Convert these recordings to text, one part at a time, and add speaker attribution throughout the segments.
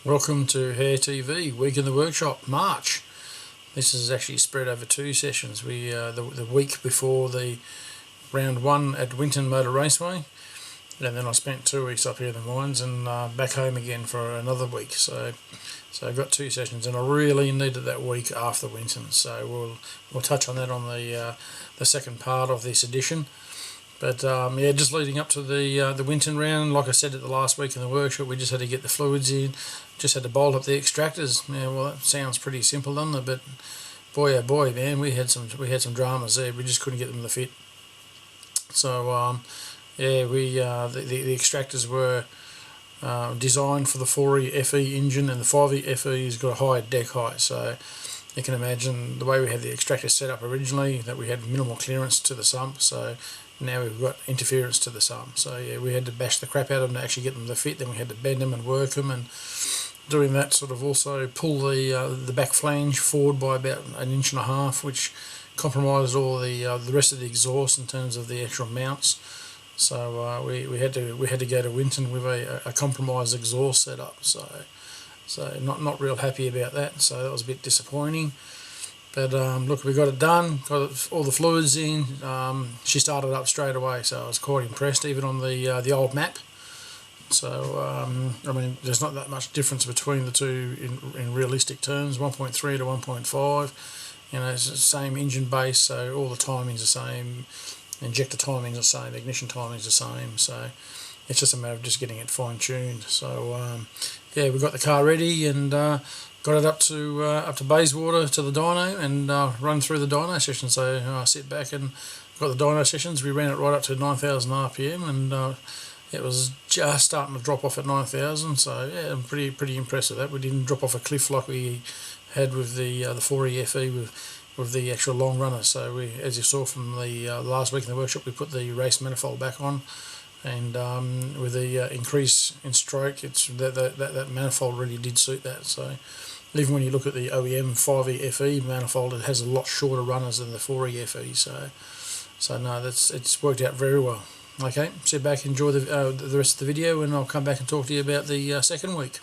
Speaker 1: Welcome to HARE TV, Week in the Workshop, March. This is actually spread over two sessions. The week before the round one at Winton Motor Raceway, and then I spent 2 weeks up here in the mines and back home again for another week. So I've got two sessions, and I really needed that week after Winton. So we'll touch on that on the second part of this edition. But yeah, just leading up to the Winton round, like I said at the last week in the workshop, we just had to get the fluids in, just had to bolt up the extractors. Yeah, well, that sounds pretty simple, doesn't it? But boy, oh boy, man, we had some dramas there. We just couldn't get them to fit. So yeah, the extractors were designed for the 4E FE engine, and the 5E FE has got a higher deck height. So you can imagine the way we had the extractor set up originally, that we had minimal clearance to the sump. So now we've got interference to the sump. So yeah, we had to bash the crap out of them to actually get them to fit. Then we had to bend them and work them, and doing that sort of also pull the back flange forward by about 1.5 inches, which compromised all the rest of the exhaust in terms of the actual mounts. So we had to go to Winton with a compromised exhaust setup. So not real happy about that. So that was a bit disappointing. But look, we got it done, got all the fluids in. She started up straight away, so I was quite impressed, even on the old map. So I mean, there's not that much difference between the two in realistic terms. 1.3 to 1.5, you know, it's the same engine base, so all the timing's the same, injector timing's the same, ignition timing's the same. So it's just a matter of just getting it fine tuned. So yeah, we got the car ready and got it up to Bayswater to the dyno, and run through the dyno session. So I sit back and got the dyno sessions. We ran it right up to 9,000 RPM, and it was just starting to drop off at 9,000. So yeah, I'm pretty impressed with that. We didn't drop off a cliff like we had with the 4E FE with the actual long runner. So we, as you saw from the last week in the workshop, we put the race manifold back on. And with the increase in stroke, it's that manifold really did suit that. So even when you look at the OEM 5E FE manifold, it has a lot shorter runners than the 4E FE. So no, it's worked out very well. Okay, sit back, enjoy the rest of the video, and I'll come back and talk to you about the second week.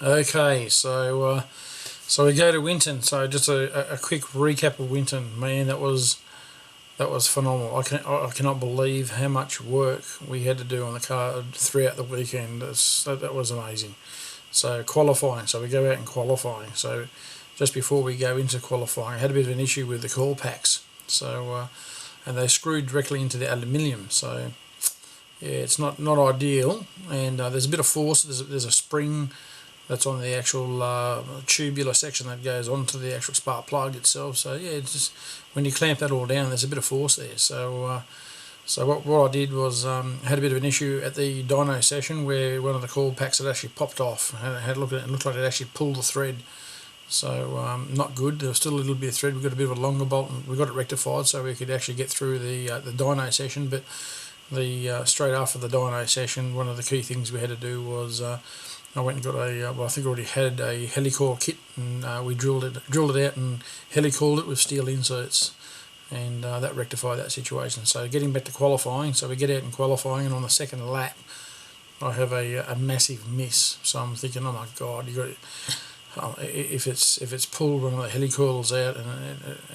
Speaker 1: Okay, so we go to Winton. So just a quick recap of Winton. Man, that was phenomenal. I cannot believe how much work we had to do on the car throughout the weekend. That was amazing. So qualifying. So we go out in qualifying. So just before we go into qualifying, I had a bit of an issue with the coil packs. So and they screwed directly into the aluminium. So yeah, it's not ideal. And there's a bit of force. There's a spring that's on the actual tubular section that goes onto the actual spark plug itself. So yeah, it's just when you clamp that all down, there's a bit of force there. So what I did was had a bit of an issue at the dyno session where one of the coil packs had actually popped off. Had a look at it, and it looked like it actually pulled the thread. So not good. There was still a little bit of thread. We got a bit of a longer bolt, and we got it rectified so we could actually get through the dyno session. But the straight after the dyno session, one of the key things we had to do was I went and got I think I already had a helicoil kit, and we drilled it out and helicoiled it with steel inserts, and that rectified that situation. So getting back to qualifying, so we get out in qualifying, and on the second lap I have a massive miss. So I'm thinking, oh my god, you got it. If it's pulled, one of the helicoils out,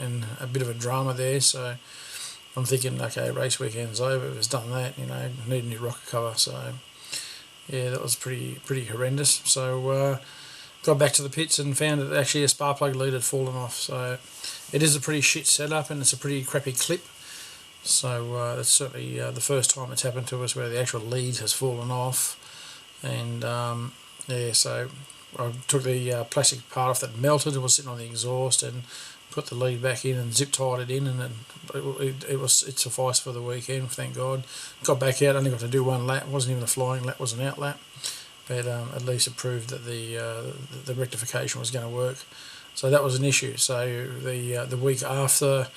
Speaker 1: and a bit of a drama there. So I'm thinking, okay, race weekend's over. If it's done that, need a new rocker cover. So yeah, that was pretty horrendous. So got back to the pits and found that actually a spark plug lead had fallen off. So it is a pretty shit setup, and it's a pretty crappy clip. So that's certainly the first time it's happened to us where the actual lead has fallen off. And yeah, so I took the plastic part off that melted. It was sitting on the exhaust, and put the lead back in and zip tied it in, and then it sufficed for the weekend, thank God. Got back out, only got to do one lap. It wasn't even a flying lap, it was an out lap, but at least it proved that the rectification was going to work. So that was an issue. So the week after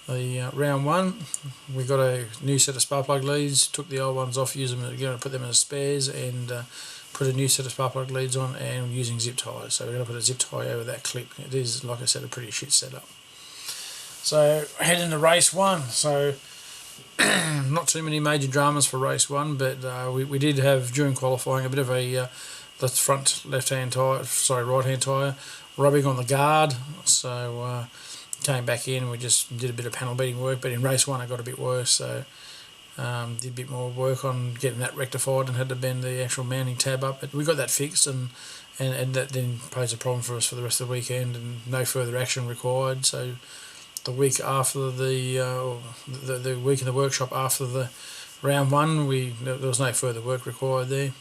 Speaker 1: the round one, we got a new set of spark plug leads, took the old ones off, used them again, put them in as spares, and put a new set of spark plug leads on, and using zip ties. So we're going to put a zip tie over that clip. It is, like I said, a pretty shit setup. So head into race one. So not too many major dramas for race one, but we did have during qualifying a bit of a the front right hand tyre rubbing on the guard. So came back in, we just did a bit of panel beating work, but in race one it got a bit worse. So did a bit more work on getting that rectified and had to bend the actual mounting tab up, but we got that fixed, and that then posed a problem for us for the rest of the weekend, and no further action required. So the week after the week in the workshop after the round one, there was no further work required there.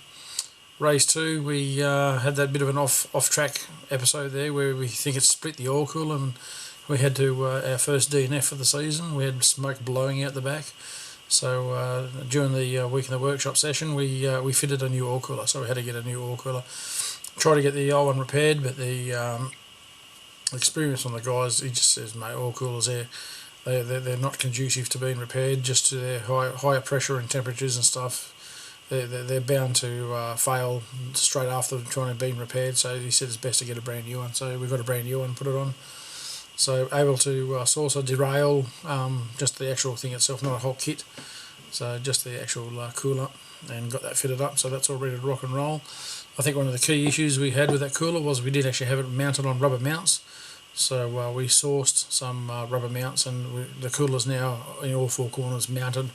Speaker 1: Race two, we had that bit of an off track episode there where we think it split the oil cooler, and we had to our first DNF for the season. We had smoke blowing out the back. So during the week in the workshop session, we fitted a new oil cooler, so we had to get a new oil cooler. Try to get the old one repaired, but the experience on the guys, he just says, mate, oil coolers they're not conducive to being repaired, just to their higher pressure and temperatures and stuff. They're bound to fail straight after trying to be repaired. So he said it's best to get a brand new one. So we got a brand new one, put it on. So able to source a derail, just the actual thing itself, not a whole kit. So just the actual cooler, and got that fitted up. So that's all ready to rock and roll. I think one of the key issues we had with that cooler was we did actually have it mounted on rubber mounts. So we sourced some rubber mounts, and the cooler's now in all four corners mounted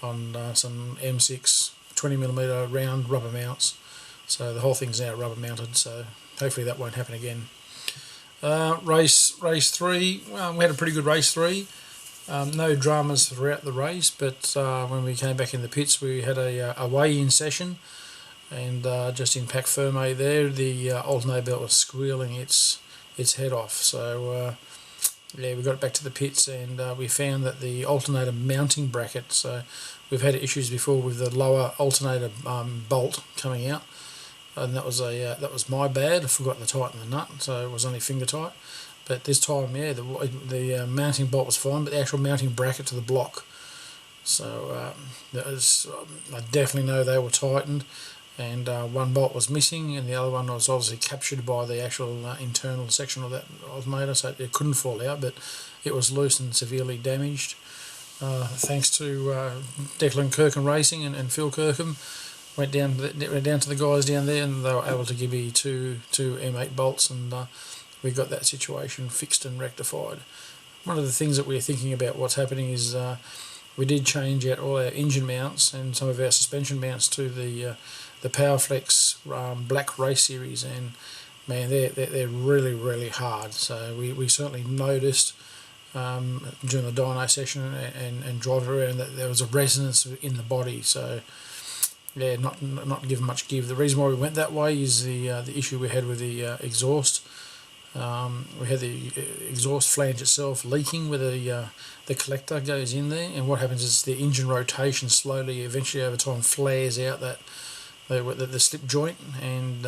Speaker 1: on some M6 20mm round rubber mounts. So the whole thing's now rubber mounted. So hopefully that won't happen again. Race three, we had a pretty good race three. No dramas throughout the race, but when we came back in the pits, we had a weigh-in session, and just in pack ferme there, the alternator belt was squealing its head off. So yeah, we got it back to the pits, and we found that the alternator mounting bracket. So we've had issues before with the lower alternator bolt coming out. And that was my bad. I forgot to tighten the nut, so it was only finger tight. But this time, yeah, the mounting bolt was fine, but the actual mounting bracket to the block. So I definitely know they were tightened, and one bolt was missing, and the other one was obviously captured by the actual internal section of that alternator, so it couldn't fall out, but it was loose and severely damaged. Thanks to Declan Kirkham Racing and Phil Kirkham. went down to the guys down there, and they were able to give me two M8 bolts, and we got that situation fixed and rectified. One of the things that we're thinking about what's happening is we did change out all our engine mounts and some of our suspension mounts to the Powerflex Black Race Series, and man, they're really hard. So we certainly noticed during the dyno session and driving around that there was a resonance in the body. So yeah, not given much give. The reason why we went that way is the issue we had with the exhaust. We had the exhaust flange itself leaking where the collector goes in there, and what happens is the engine rotation slowly, eventually over time, flares out the slip joint, and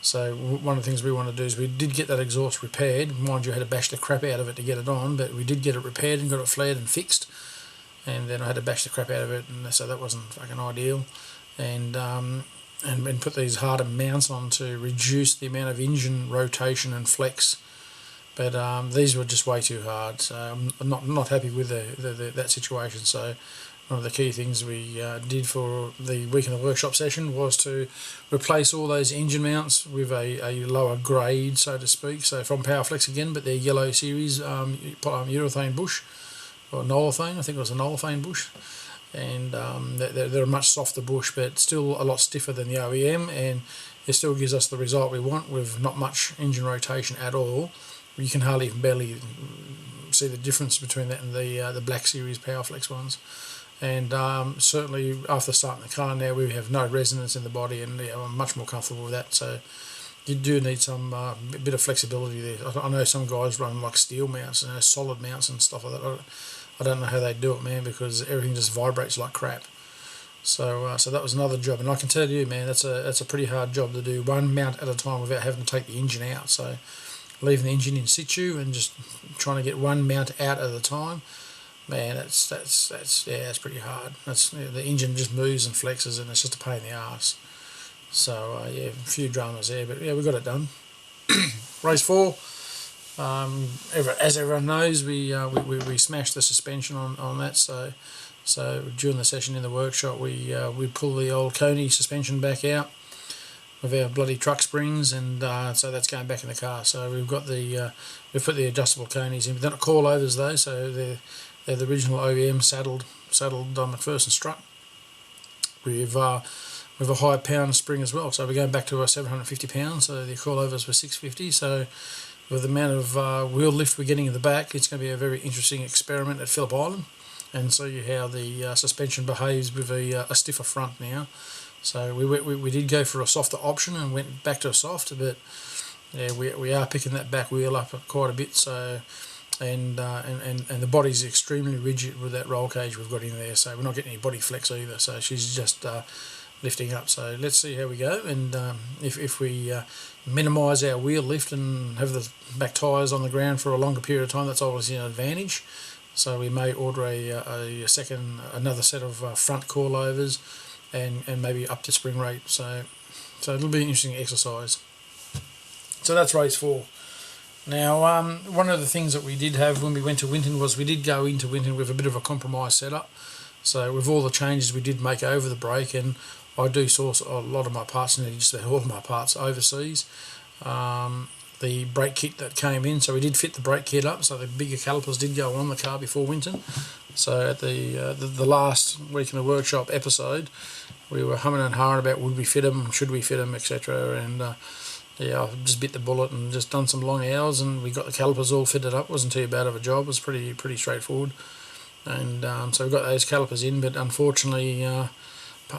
Speaker 1: so one of the things we want to do is we did get that exhaust repaired. Mind you, I had to bash the crap out of it to get it on, but we did get it repaired and got it flared and fixed, and then I had to bash the crap out of it, and so that wasn't fucking ideal, and put these harder mounts on to reduce the amount of engine rotation and flex. But these were just way too hard, so I'm not happy with that situation. So one of the key things we did for the week in the workshop session was to replace all those engine mounts with a lower grade, so to speak. So from Powerflex again, but they're yellow series urethane bush, or nolethane, I think it was a nolethane bush. And they're a much softer bush, but still a lot stiffer than the OEM, and it still gives us the result we want with not much engine rotation at all. You can hardly even barely see the difference between that and the Black Series Powerflex ones. And certainly after starting the car now, we have no resonance in the body, and I'm much more comfortable with that. So you do need some bit of flexibility there. I know some guys run like steel mounts and solid mounts and stuff like that. I don't know how they do it, man, because everything just vibrates like crap. So that was another job, and I can tell you, man, that's a pretty hard job to do, one mount at a time without having to take the engine out. So leaving the engine in situ and just trying to get one mount out at a time, man, that's pretty hard. The engine just moves and flexes, and it's just a pain in the arse. So yeah, a few dramas there, but yeah, we got it done. Race 4. As everyone knows, we smashed the suspension on that. So during the session in the workshop, we pull the old Coney suspension back out with our bloody truck springs, and so that's going back in the car. So we've got we've put the adjustable Coneys in. They're not coilovers though, so they're the original OEM saddled on McPherson strut. With a high pound spring as well. So we're going back to 750 pounds. So the coilovers were 650. So with the amount of wheel lift we're getting in the back, it's going to be a very interesting experiment at Phillip Island, and show you how the suspension behaves with a stiffer front now. So we did go for a softer option and went back to a soft, but yeah, we are picking that back wheel up quite a bit. So and the body's extremely rigid with that roll cage we've got in there. So we're not getting any body flex either. So she's just lifting up. So let's see how we go, and if we minimise our wheel lift and have the back tyres on the ground for a longer period of time, that's obviously an advantage. So we may order another set of front coilovers and maybe up the spring rate. So it'll be an interesting exercise. So that's race 4. Now one of the things that we did have when we went to Winton was we did go into Winton with a bit of a compromise setup. So with all the changes we did make over the break, and I do source a lot of my parts, and just about all of my parts overseas. The brake kit that came in, so we did fit the brake kit up, so the bigger calipers did go on the car before Winton. So at the last week in the workshop episode, we were humming and hawing about would we fit them, should we fit them, etc. And yeah, I just bit the bullet and just done some long hours, and we got the calipers all fitted up. Wasn't too bad of a job. It was pretty straightforward. And so we got those calipers in, but unfortunately,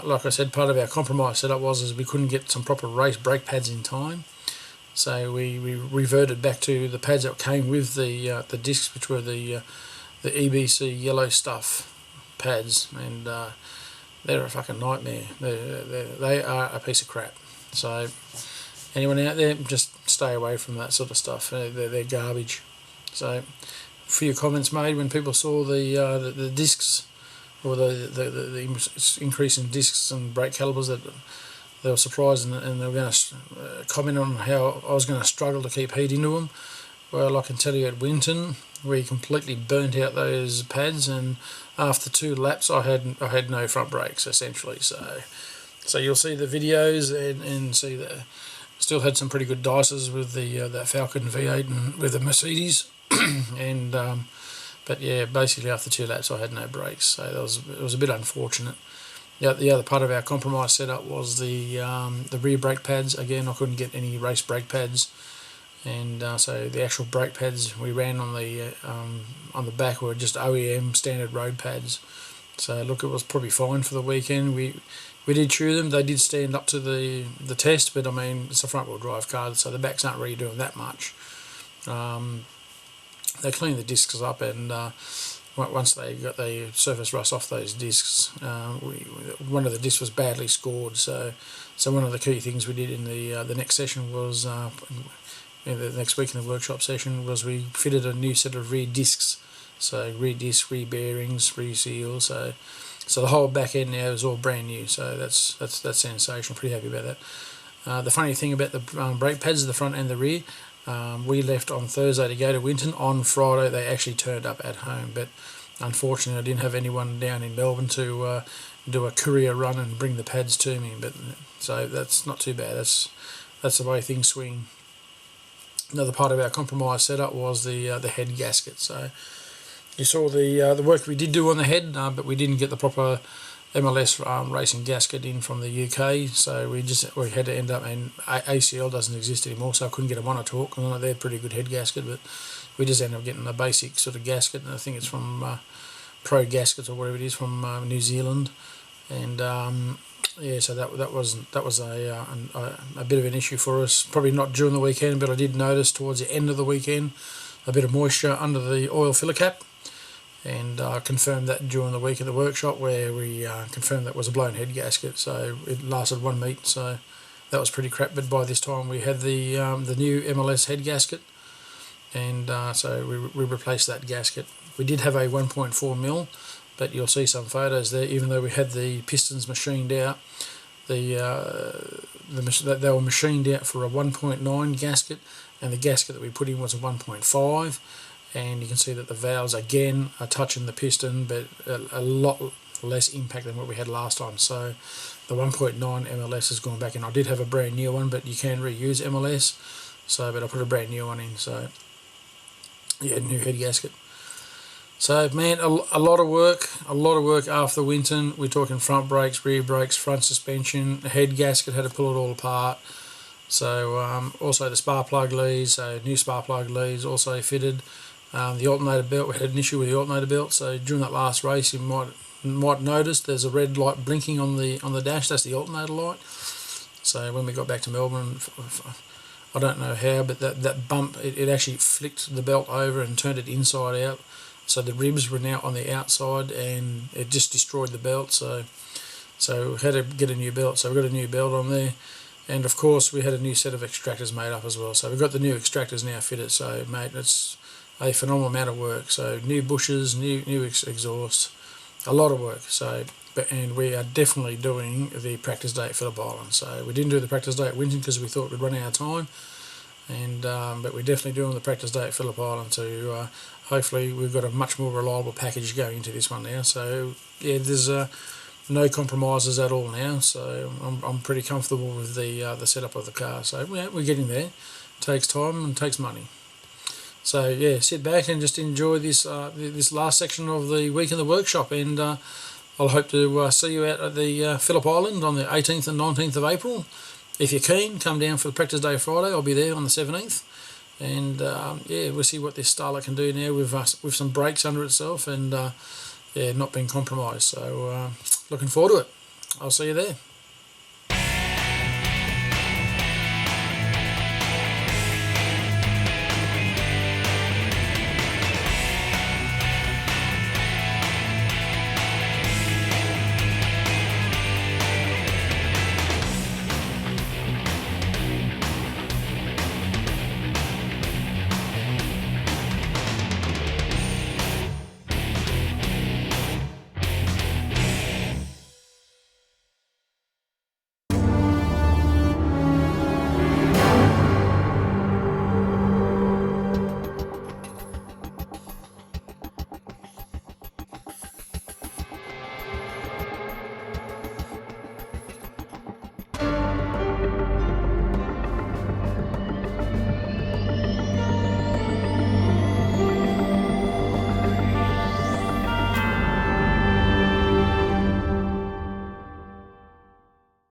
Speaker 1: like I said, part of our compromise setup was we couldn't get some proper race brake pads in time. So we reverted back to the pads that came with the discs, which were the EBC yellow stuff pads, and they're a fucking nightmare. They are a piece of crap. So anyone out there, just stay away from that sort of stuff. They're garbage. So a few comments made when people saw the discs, or the increase in discs and brake calipers, that they were surprised, and they were going to comment on how I was going to struggle to keep heat into them. Well, I can tell you at Winton, we completely burnt out those pads, and after 2 laps I had no front brakes essentially. So So you'll see the videos and see that still had some pretty good dices with the that Falcon V8 and with the Mercedes, and but yeah, basically after 2 laps I had no brakes, so it was a bit unfortunate. Yeah, the other part of our compromise setup was the rear brake pads. Again, I couldn't get any race brake pads, and so the actual brake pads we ran on the back were just OEM standard road pads. So look, it was probably fine for the weekend. We did chew them. They did stand up to the test, but I mean it's a front wheel drive car, so the backs aren't really doing that much. They cleaned the discs up, and once they got the surface rust off those discs, one of the discs was badly scored. So one of the key things we did in the next session was the next week in the workshop session was we fitted a new set of rear discs. So rear discs, rear bearings, rear seals. So the whole back end now is all brand new. So that's sensational. Pretty happy about that. The funny thing about the brake pads, the front and the rear. We left on Thursday to go to Winton. On Friday they actually turned up at home, but unfortunately I didn't have anyone down in Melbourne to do a courier run and bring the pads to me. But so that's not too bad. That's the way things swing. Another part of our compromise setup was the head gasket. So you saw the work we did do on the head, but we didn't get the proper MLS racing gasket in from the UK, so we had to end up, and ACL doesn't exist anymore, so I couldn't get a monotorque. I know they're a pretty good head gasket, but we just ended up getting a basic sort of gasket, and I think it's from Pro Gaskets or whatever it is from New Zealand, and yeah, so that was a bit of an issue for us. Probably not during the weekend, but I did notice towards the end of the weekend a bit of moisture under the oil filler cap. And confirmed that during the week at the workshop, where we confirmed that was a blown head gasket. So it lasted 1 meet, so that was pretty crap. But by this time we had the new MLS head gasket, and so we replaced that gasket. We did have a 1.4mm, but you'll see some photos there. Even though we had the pistons machined out, they were machined out for a 1.9 gasket, and the gasket that we put in was a 1.5. And you can see that the valves again are touching the piston, but a lot less impact than what we had last time. So the 1.9 MLS has gone back in. I did have a brand new one, but you can reuse MLS. So, but I put a brand new one in. So yeah, new head gasket. So man, a lot of work after Winton. We're talking front brakes, rear brakes, front suspension, head gasket, had to pull it all apart. So also the spark plug leads, so new spark plug leads also fitted. The alternator belt, we had an issue with the alternator belt, so during that last race you might notice there's a red light blinking on the dash. That's the alternator light. So when we got back to Melbourne, I don't know how, but that bump, it actually flicked the belt over and turned it inside out. So the ribs were now on the outside, and it just destroyed the belt. So we had to get a new belt. So we got a new belt on there. And of course we had a new set of extractors made up as well. So we've got the new extractors now fitted. So mate, it's a phenomenal amount of work. So new bushes, new exhaust, a lot of work. So and we are definitely doing the practice day at Phillip Island. So we didn't do the practice day at Winton because we thought we'd run out of time, and but we're definitely doing the practice day at Phillip Island to hopefully we've got a much more reliable package going into this one now. So yeah, there's no compromises at all now. So I'm pretty comfortable with the setup of the car. So yeah, we're getting there. It takes time and takes money. So yeah, sit back and just enjoy this this last section of the week in the workshop, and I'll hope to see you out at the Phillip Island on the 18th and 19th of April. If you're keen, come down for the practice day Friday. I'll be there on the 17th, and yeah, we'll see what this Starlet can do now with some brakes under itself, and yeah, not being compromised. So looking forward to it. I'll see you there.